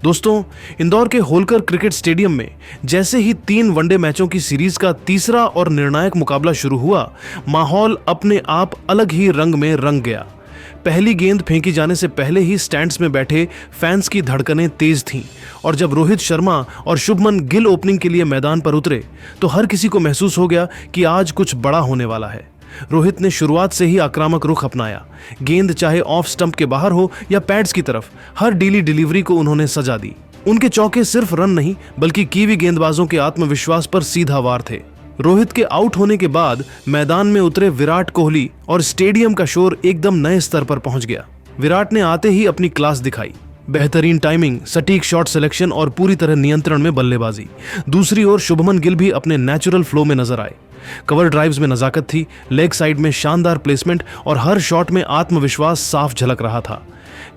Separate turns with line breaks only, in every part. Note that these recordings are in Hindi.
दोस्तों, इंदौर के होलकर क्रिकेट स्टेडियम में जैसे ही 3 वनडे मैचों की सीरीज का तीसरा और निर्णायक मुकाबला शुरू हुआ, माहौल अपने आप अलग ही रंग में रंग गया। पहली गेंद फेंकी जाने से पहले ही स्टैंड्स में बैठे फैंस की धड़कनें तेज थीं और जब रोहित शर्मा और शुभमन गिल ओपनिंग के लिए मैदान पर उतरे तो हर किसी को महसूस हो गया कि आज कुछ बड़ा होने वाला है। रोहित ने शुरुआत से ही आक्रामक रुख अपनाया। गेंद चाहे ऑफ स्टंप के बाहर हो या पैड्स की तरफ, हर डीली डिलीवरी को उन्होंने सजा दी। उनके चौके सिर्फ रन नहीं बल्कि कीवी गेंदबाजों के आत्मविश्वास पर सीधा वार थे। रोहित के आउट होने के बाद मैदान में उतरे विराट कोहली और स्टेडियम का शोर एकदम नए स्तर पर पहुंच गया। विराट ने आते ही अपनी क्लास दिखाई। बेहतरीन टाइमिंग, सटीक शॉट सिलेक्शन और पूरी तरह नियंत्रण में बल्लेबाजी। दूसरी ओर शुभमन गिल भी अपने नेचुरल फ्लो में नजर आए। कवर ड्राइव्स में नजाकत थी, लेग साइड में शानदार प्लेसमेंट और हर शॉट में आत्मविश्वास साफ झलक रहा था।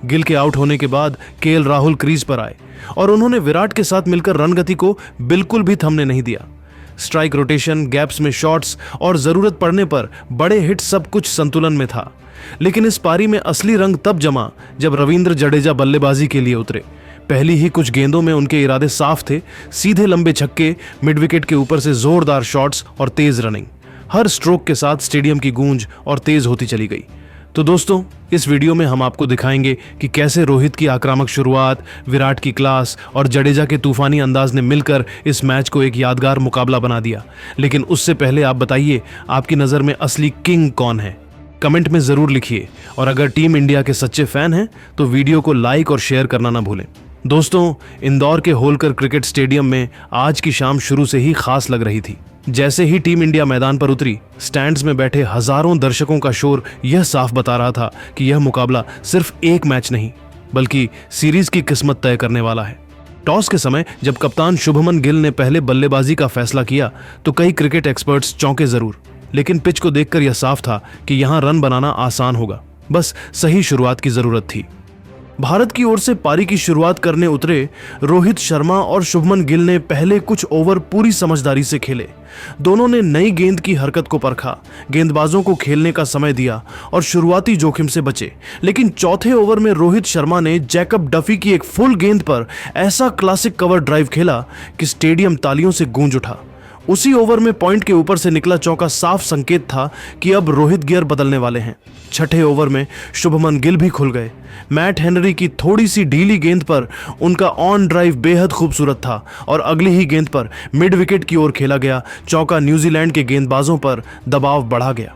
गिल के आउट होने के बाद केएल राहुल क्रीज पर आए और उन्होंने विराट के साथ मिलकर रन गति को बिल्कुल भी थमने नहीं दिया। स्ट्राइक रोटेशन, गैप्स में शॉट्स और जरूरत पड़ने पर बड़े हिट, सब कुछ संतुलन में था। लेकिन इस पारी में असली रंग तब जमा जब रविंद्र जडेजा बल्लेबाजी के लिए उतरे। पहली ही कुछ गेंदों में उनके इरादे साफ थे। सीधे लंबे छक्के, मिड विकेट के ऊपर से जोरदार शॉट्स और तेज रनिंग। हर स्ट्रोक के साथ स्टेडियम की गूंज और तेज होती चली गई। तो दोस्तों, इस वीडियो में हम आपको दिखाएंगे कि कैसे रोहित की आक्रामक शुरुआत, विराट की क्लास और जडेजा के तूफानी अंदाज ने मिलकर इस मैच को एक यादगार मुकाबला बना दिया। लेकिन उससे पहले आप बताइए, आपकी नज़र में असली किंग कौन है? कमेंट में ज़रूर लिखिए और अगर टीम इंडिया के सच्चे फैन हैं तो वीडियो को लाइक और शेयर करना ना भूलें। दोस्तों, इंदौर के होलकर क्रिकेट स्टेडियम में आज की शाम शुरू से ही खास लग रही थी। जैसे ही टीम इंडिया मैदान पर उतरी, स्टैंड्स में बैठे हजारों दर्शकों का शोर यह साफ बता रहा था कि यह मुकाबला सिर्फ एक मैच नहीं बल्कि सीरीज की किस्मत तय करने वाला है। टॉस के समय जब कप्तान शुभमन गिल ने पहले बल्लेबाजी का फैसला किया तो कई क्रिकेट एक्सपर्ट्स चौंके जरूर, लेकिन पिच को देखकर यह साफ था कि यहां रन बनाना आसान होगा। बस सही शुरुआत की जरूरत थी। भारत की ओर से पारी की शुरुआत करने उतरे रोहित शर्मा और शुभमन गिल ने पहले कुछ ओवर पूरी समझदारी से खेले। दोनों ने नई गेंद की हरकत को परखा, गेंदबाजों को खेलने का समय दिया और शुरुआती जोखिम से बचे। लेकिन चौथे ओवर में रोहित शर्मा ने जैकब डफी की एक फुल गेंद पर ऐसा क्लासिक कवर ड्राइव खेला कि स्टेडियम तालियों से गूंज उठा। उसी ओवर में पॉइंट के ऊपर से निकला चौका साफ संकेत था कि अब रोहित गियर बदलने वाले हैं। छठे ओवर में शुभमन गिल भी खुल गए। मैट हेनरी की थोड़ी सी ढीली गेंद पर उनका ऑन ड्राइव बेहद खूबसूरत था और अगली ही गेंद पर मिड विकेट की ओर खेला गया चौका न्यूजीलैंड के गेंदबाजों पर दबाव बढ़ा गया।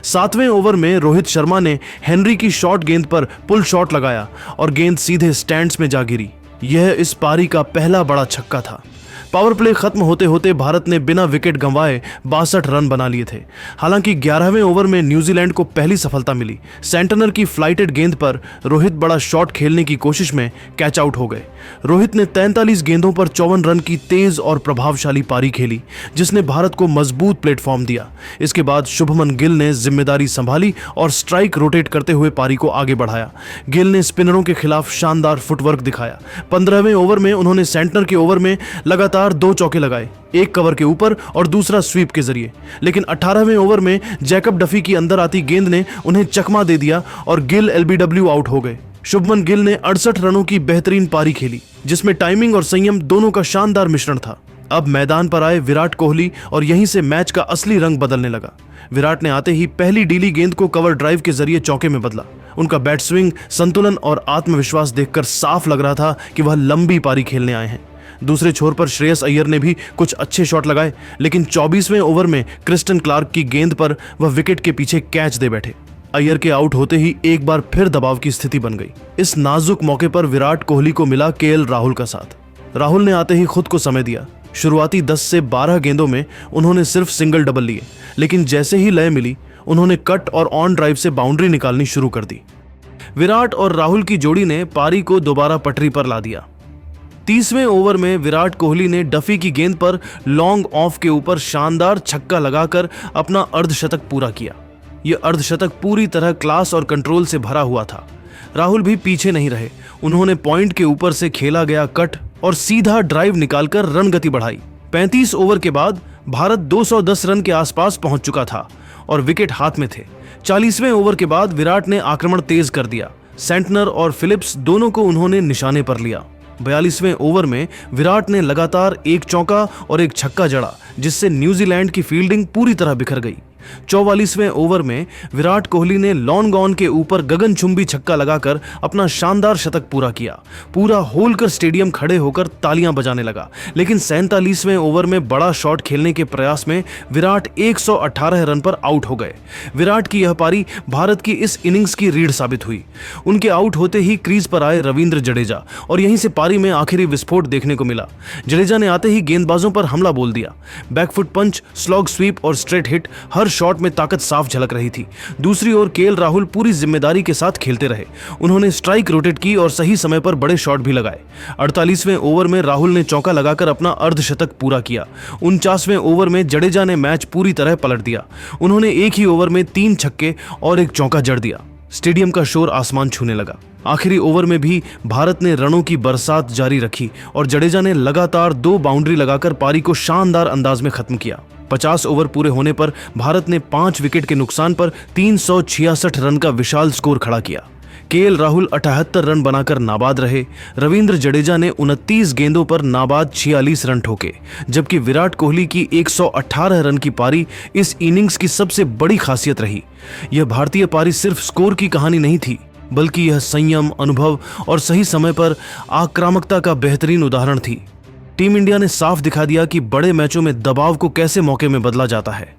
सातवें ओवर में रोहित शर्मा ने हेनरी की शॉर्ट गेंद पर पुल शॉट लगाया और गेंद सीधे स्टैंड्स में जा गिरी। यह इस पारी का पहला बड़ा छक्का था। पावर प्ले खत्म होते होते भारत ने बिना विकेट गंवाए 62 रन बना लिए थे। हालांकि 11वें ओवर में न्यूजीलैंड को पहली सफलता मिली। सेंटनर की फ्लाइटेड गेंद पर रोहित बड़ा शॉट खेलने की कोशिश में कैच आउट हो गए। रोहित ने 43 गेंदों पर 54 रन की तेज और प्रभावशाली पारी खेली, जिसने भारत को मजबूत प्लेटफॉर्म दिया। इसके बाद शुभमन गिल ने जिम्मेदारी संभाली और स्ट्राइक रोटेट करते हुए पारी को आगे बढ़ाया। गिल ने स्पिनरों के खिलाफ शानदार फुटवर्क दिखाया। 15वें ओवर में उन्होंने सेंटनर के ओवर में लगातार 2 चौके लगाए, एक कवर के ऊपर और दूसरा स्वीप के जरिए। लेकिन 18वें ओवर में जैकब डफी की अंदर आती गेंद ने उन्हें चकमा दे दिया और गिल एलबीडब्ल्यू आउट हो गए। शुभमन गिल ने 68 रनों की बेहतरीन पारी खेली, जिसमें टाइमिंग और संयम दोनों का शानदार मिश्रण था। अब मैदान पर आए विराट कोहली और यहीं से मैच का असली रंग बदलने लगा। विराट ने आते ही पहली डीली गेंद को कवर ड्राइव के जरिए चौके में बदला। उनका बैट स्विंग, संतुलन और आत्मविश्वास देखकर साफ लग रहा था कि वह लंबी पारी खेलने आए हैं। दूसरे छोर पर श्रेयस अय्यर ने भी कुछ अच्छे शॉट लगाए, लेकिन 24वें ओवर में क्रिस्टन क्लार्क की गेंद पर वह विकेट के पीछे कैच दे बैठे। अय्यर के आउट होते ही एक बार फिर दबाव की स्थिति बन गई। इस नाजुक मौके पर विराट कोहली को मिला केएल राहुल का साथ। राहुल ने आते ही खुद को समय दिया। शुरुआती 10 से 12 गेंदों में उन्होंने सिर्फ सिंगल डबल लिए, लेकिन जैसे ही लय मिली उन्होंने कट और ऑन ड्राइव से बाउंड्री निकालनी शुरू कर दी। विराट और राहुल की जोड़ी ने पारी को दोबारा पटरी पर ला दिया। 30वें ओवर में विराट कोहली ने डफी की गेंद पर लॉन्ग ऑफ के ऊपर शानदार छक्का लगाकर अपना अर्धशतक पूरा किया। यह अर्धशतक पूरी तरह क्लास और कंट्रोल से भरा हुआ था। राहुल भी पीछे नहीं रहे। उन्होंने पॉइंट के ऊपर से खेला गया कट और सीधा ड्राइव निकालकर रन गति बढ़ाई। 35 ओवर के बाद भारत 210 रन के आसपास पहुंच चुका था और विकेट हाथ में थे। 40वें ओवर के बाद विराट ने आक्रमण तेज कर दिया। सेंटनर और फिलिप्स दोनों को उन्होंने निशाने पर लिया। 42वें ओवर में विराट ने लगातार एक चौका और एक छक्का जड़ा, जिससे न्यूजीलैंड की फील्डिंग पूरी तरह बिखर गई। 44वें ओवर में विराट कोहली ने लॉन्ग ऑन के ऊपर गगनचुंबी छक्का लगाकर अपना शानदार शतक पूरा किया। पूरा होलकर स्टेडियम खड़े होकर तालियां बजाने लगा, लेकिन 47वें ओवर में बड़ा शॉट खेलने के प्रयास में विराट 118 रन पर आउट हो गए। विराट की यह पारी भारत की इस इनिंग्स की रीढ़ साबित हुई। उनके आउट होते ही क्रीज पर आए रविंद्र जडेजा और यहीं से पारी में आखिरी विस्फोट देखने को मिला। जडेजा ने आते ही गेंदबाजों पर हमला बोल दिया। बैकफुट पंच, स्लॉग स्वीप और स्ट्रेट हिट, हर शॉट में ताकत साफ झलक रही थी। दूसरी ओर केएल राहुल पूरी जिम्मेदारी के साथ खेलते रहे। उन्होंने स्ट्राइक रोटेट की और सही समय पर बड़े शॉट भी लगाए। 48वें ओवर में राहुल ने चौका लगाकर अपना अर्धशतक पूरा किया। 49वें ओवर में जडेजा ने मैच पूरी तरह पलट दिया। उन्होंने एक ही ओवर में 3 छक्के और एक चौका जड़ दिया। स्टेडियम का शोर आसमान छूने लगा। आखिरी ओवर में भी भारत ने रनों की बरसात जारी रखी और जडेजा ने लगातार 2 बाउंड्री लगाकर पारी को शानदार अंदाज में खत्म किया। 50 ओवर पूरे होने पर भारत ने 5 विकेट के नुकसान पर 366 रन का विशाल स्कोर खड़ा किया। केएल राहुल 78 रन बनाकर नाबाद रहे। रविंद्र जडेजा ने 29 गेंदों पर नाबाद 46 रन ठोके, जबकि विराट कोहली की 118 रन की पारी इस इनिंग्स की सबसे बड़ी खासियत रही। यह भारतीय पारी सिर्फ स्कोर की कहानी नहीं थी, बल्कि यह संयम, अनुभव और सही समय पर आक्रामकता का बेहतरीन उदाहरण थी। टीम इंडिया ने साफ दिखा दिया कि बड़े मैचों में दबाव को कैसे मौके में बदला जाता है।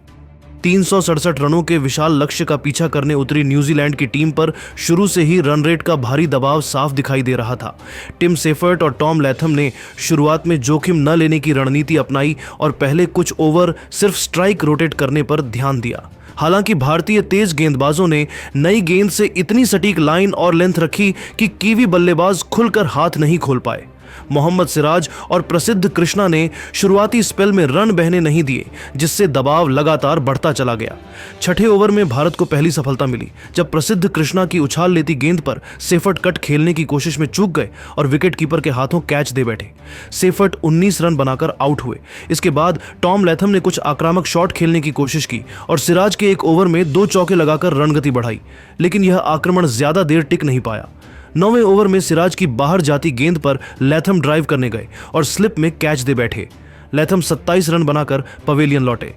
367 रनों के विशाल लक्ष्य का पीछा करने उतरी न्यूजीलैंड की टीम पर शुरू से ही रन रेट का भारी दबाव साफ दिखाई दे रहा था। टिम सेफर्ट और टॉम लैथम ने शुरुआत में जोखिम न लेने की रणनीति अपनाई और पहले कुछ ओवर सिर्फ स्ट्राइक रोटेट करने पर ध्यान दिया। हालांकि भारतीय तेज गेंदबाजों ने नई गेंद से इतनी सटीक लाइन और लेंथ रखी कि कीवी बल्लेबाज खुलकर हाथ नहीं खोल पाए। मोहम्मद सिराज और प्रसिद्ध कृष्णा ने शुरुआती स्पेल में रन बहने नहीं दिए, जिससे दबाव लगातार बढ़ता चला गया। छठे ओवर में भारत को पहली सफलता मिली, जब प्रसिद्ध कृष्णा की उछाल लेती गेंद पर सेफर्ट कट खेलने की कोशिश में चूक गए और विकेट कीपर के हाथों कैच दे बैठे। सेफर्ट 19 रन बनाकर आउट हुए। इसके बाद टॉम लैथम ने कुछ आक्रामक शॉट खेलने की कोशिश की और सिराज के एक ओवर में 2 चौके लगाकर रनगति बढ़ाई, लेकिन यह आक्रमण ज्यादा देर टिक नहीं पाया। 9वें ओवर में सिराज की बाहर जाती गेंद पर लैथम ड्राइव करने गए और स्लिप में कैच दे बैठे। लैथम 27 रन बनाकर पवेलियन लौटे।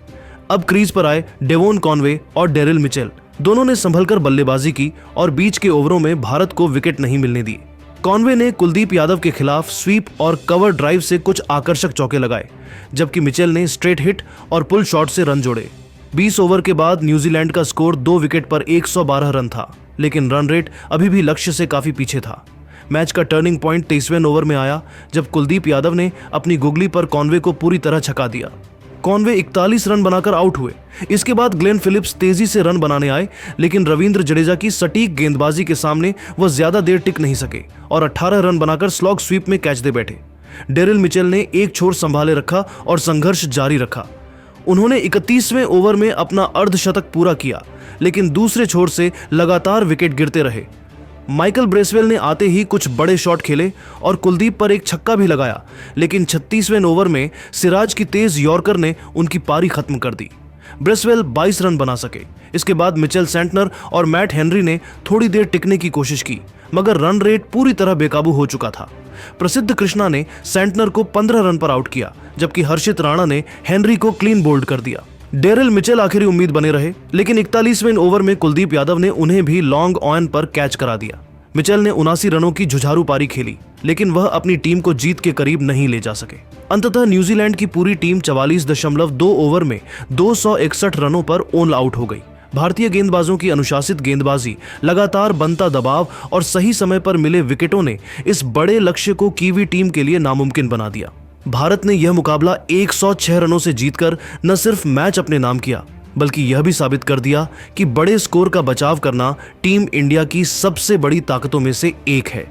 अब क्रीज पर आए डेवोन कॉनवे और डेरिल मिचेल। दोनों ने संभलकर बल्लेबाजी की और बीच के ओवरों में भारत को विकेट नहीं मिलने दी। कॉनवे ने कुलदीप यादव के खिलाफ स्वीप और कवर ड्राइव से कुछ आकर्षक चौके लगाए, जबकि मिचेल ने स्ट्रेट हिट और पुल शॉट से रन जोड़े। 20 ओवर के बाद न्यूजीलैंड का स्कोर 2 विकेट पर 112 रन था, लेकिन रन रेट अभी भी लक्ष्य से काफी पीछे था। मैच का टर्निंग पॉइंट 23वें ओवर में आया, जब कुलदीप यादव ने अपनी गुगली पर कॉनवे को पूरी तरह छका दिया। कॉनवे 41 रन बनाकर आउट हुए। इसके बाद ग्लेन फिलिप्स तेजी से रन बनाने आए, लेकिन रविंद्र जडेजा की सटीक गेंदबाजी के सामने वह ज्यादा देर टिक नहीं सके और 18 रन बनाकर स्लॉग स्वीप में कैच दे बैठे। डेरिल मिचेल ने एक छोर संभाले रखा और संघर्ष जारी रखा। उन्होंने 31वें ओवर में अपना अर्धशतक पूरा किया, लेकिन दूसरे छोर से लगातार विकेट गिरते रहे। माइकल ब्रेसवेल ने आते ही कुछ बड़े शॉट खेले और कुलदीप पर एक छक्का भी लगाया, लेकिन 36वें ओवर में सिराज की तेज यॉर्कर ने उनकी पारी खत्म कर दी। ब्रेसवेल 22 रन बना सके। इसके बाद मिचेल सेंटनर और मैट हेनरी ने थोड़ी देर टिकने की कोशिश की, मगर रन रेट पूरी तरह बेकाबू हो चुका था। प्रसिद्ध कृष्णा ने सेंटनर को 15 रन पर आउट किया, जबकि हर्षित राणा ने हेनरी को क्लीन बोल्ड कर दिया। डेरिल मिचेल आखिरी उम्मीद बने रहे, लेकिन 41वें ओवर में कुलदीप यादव ने उन्हें भी लॉन्ग ऑन पर कैच करा दिया। मिचेल ने 79 रनों की जुझारू पारी खेली, लेकिन वह अपनी टीम को जीत के करीब नहीं ले जा सके। अंततः न्यूजीलैंड की पूरी टीम 44.2 ओवर में 261 रनों पर ऑल आउट हो गई। भारतीय गेंदबाजों की अनुशासित गेंदबाजी, लगातार बनता दबाव और सही समय पर मिले विकेटों ने इस बड़े लक्ष्य को कीवी टीम के लिए नामुमकिन बना दिया। भारत ने यह मुकाबला 106 रनों से जीतकर न सिर्फ मैच अपने नाम किया, बल्कि यह भी साबित कर दिया कि बड़े स्कोर का बचाव करना टीम इंडिया की सबसे बड़ी ताकतों में से एक है।